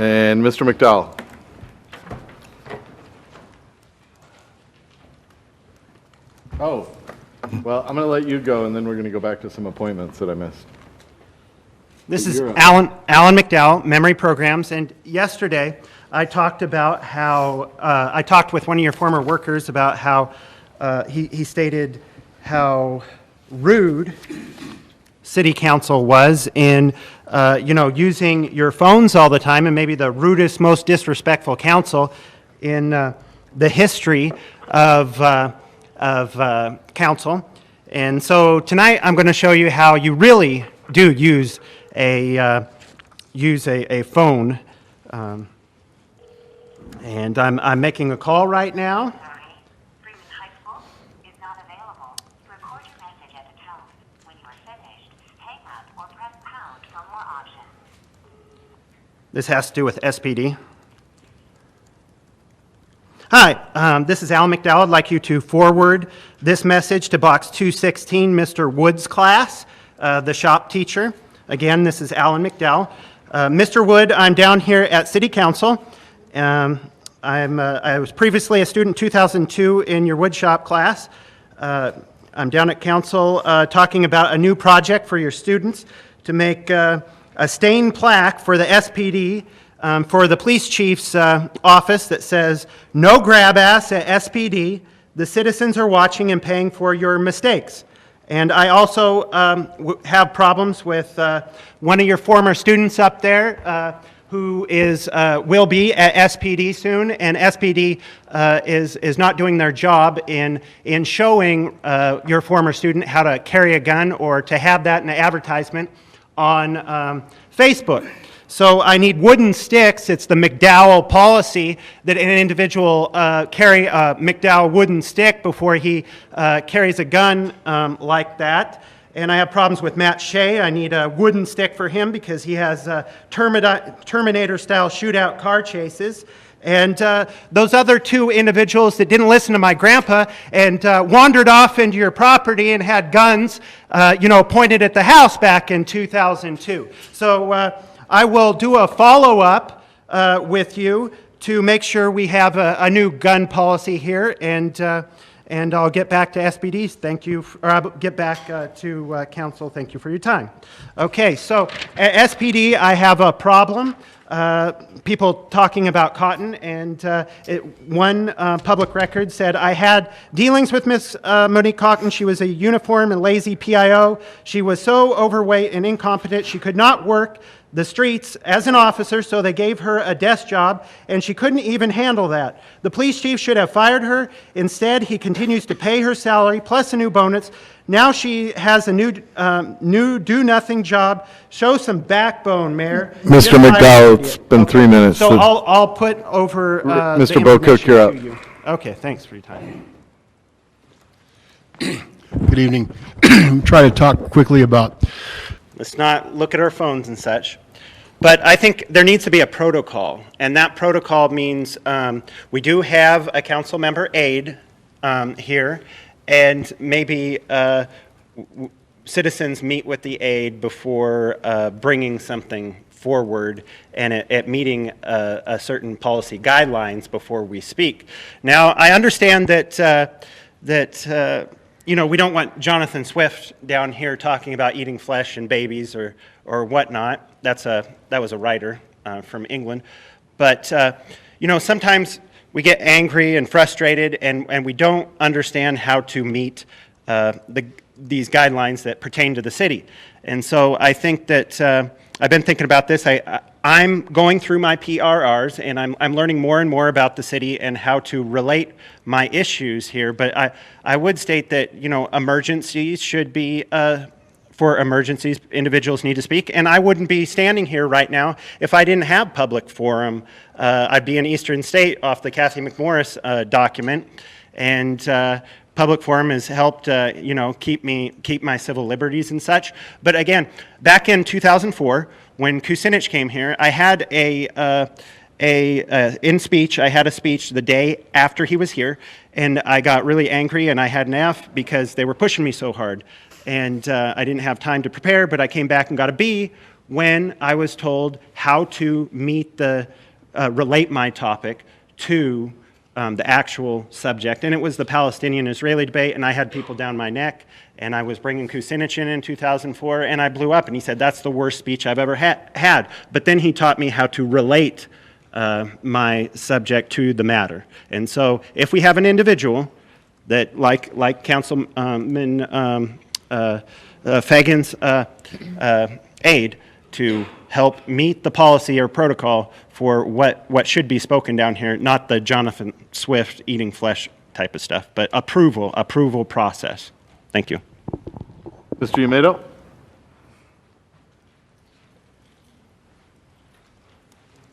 And Mr. McDowell. Oh, well, I'm going to let you go, and then we're going to go back to some appointments that I missed. This is You're up. Alan McDowell, Memory Programs, and yesterday I talked about how, I talked with one of your former workers about how he stated how rude City Council was in, using your phones all the time, and maybe the rudest, most disrespectful council in the history of council. And so tonight I'm going to show you how you really do use a phone. And I'm making a call right now. Sorry, Freeman High School is not available. Record your message at the tone. When you are finished, hang up or press pound for more options. This has to do with SPD. Hi, this is Alan McDowell. I'd like you to forward this message to Box 216, Mr. Wood's class, the shop teacher. Again, this is Alan McDowell. Mr. Wood, I'm down here at City Council. I was previously a student 2002 in your wood shop class. I'm down at council talking about a new project for your students to make a stained plaque for the SPD for the police chief's office that says, "No grab ass at SPD. The citizens are watching and paying for your mistakes." And I also have problems with one of your former students up there who will be at SPD soon, and SPD is not doing their job in showing your former student how to carry a gun or to have that in an advertisement on Facebook. So I need wooden sticks. It's the McDowell policy that an individual carry a McDowell wooden stick before he carries a gun like that. And I have problems with Matt Shea. I need a wooden stick for him because he has Terminator-style shootout car chases. And those other two individuals that didn't listen to my grandpa and wandered off into your property and had guns, pointed at the house back in 2002. So I will do a follow-up with you to make sure we have a new gun policy here, and I'll get back to SPD. Thank you, or I'll get back to council. Thank you for your time. Okay, so at SPD, I have a problem. People talking about cotton, and one public record said, "I had dealings with Miss Monique Cotton. She was a uniform and lazy PIO. She was so overweight and incompetent she could not work the streets as an officer, so they gave her a desk job, and she couldn't even handle that. The police chief should have fired her. Instead, he continues to pay her salary plus a new bonus. Now she has a new do-nothing job. Show some backbone, Mayor." Mr. McDowell, it's been 3 minutes. So I'll put over Mr. the Bocook, information you're up. to you. Okay, thanks for your time. Good evening. Try to talk quickly about, Let's not look at our phones and such. But I think there needs to be a protocol, and that protocol means we do have a council member aide here, and maybe citizens meet with the aide before bringing something forward and at meeting a certain policy guidelines before we speak. Now, I understand that we don't want Jonathan Swift down here talking about eating flesh and babies or whatnot. That was a writer from England. But, sometimes we get angry and frustrated, and we don't understand how to meet these guidelines that pertain to the city. And so I think that I've been thinking about this. I'm going through my PRRs, and I'm learning more and more about the city and how to relate my issues here. But I would state that, emergencies should be, for emergencies, individuals need to speak. And I wouldn't be standing here right now if I didn't have public forum. I'd be in Eastern State off the Kathy McMorris document. And public forum has helped, keep my civil liberties and such. But again, back in 2004, when Kucinich came here, I had in speech, I had a speech the day after he was here, and I got really angry, and I had an F because they were pushing me so hard. And I didn't have time to prepare, but I came back and got a B, when I was told how to relate my topic to the actual subject. And it was the Palestinian-Israeli debate, and I had people down my neck, and I was bringing Kucinich in 2004, and I blew up, and he said, that's the worst speech I've ever had. But then he taught me how to relate my subject to the matter. And so if we have an individual that, like Councilman Fagan's aide, to help meet the policy or protocol for what should be spoken down here, not the Jonathan Swift eating flesh type of stuff, but approval process. Thank you. Mr. Umedo?